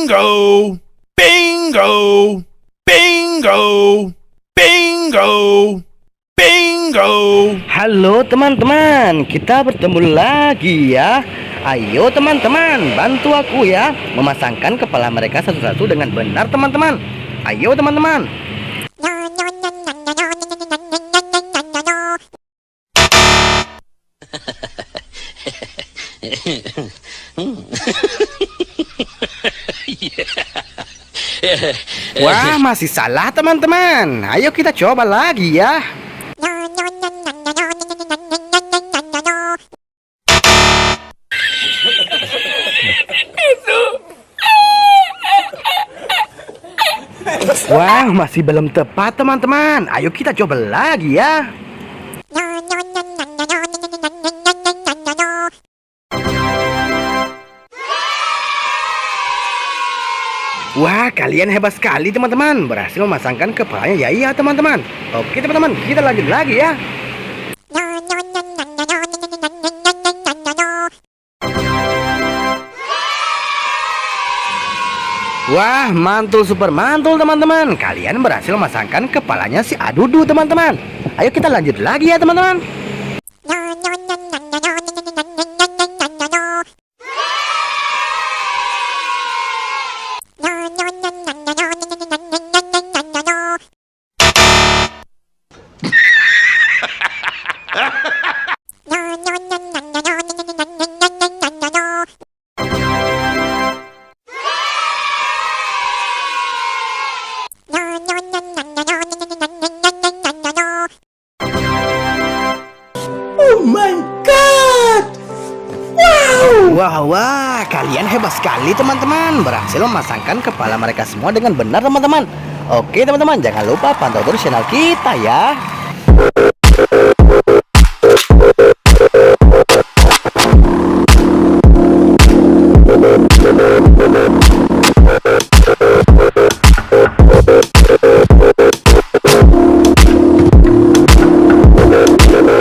Bingo! Bingo! Bingo! Bingo! Bingo! Halo teman-teman, kita bertemu lagi ya. Ayo teman-teman, bantu aku ya memasangkan kepala mereka satu-satu dengan benar teman-teman. Ayo teman-teman. Wah, masih salah teman-teman. Ayo kita coba lagi ya. Wah, masih belum tepat teman-teman. Ayo kita coba lagi ya. Wah, kalian hebat sekali teman-teman. Berhasil memasangkan kepalanya ya iya teman-teman. Oke teman-teman, kita lanjut lagi ya. Wah, mantul super mantul teman-teman. Kalian berhasil memasangkan kepalanya si Adudu teman-teman. Ayo kita lanjut lagi ya teman-teman. Oh my god! Wow! Wah, kalian hebat sekali teman-teman. Berhasil memasangkan kepala mereka semua dengan benar teman-teman. Oke teman-teman, jangan lupa pantau terus channel kita ya.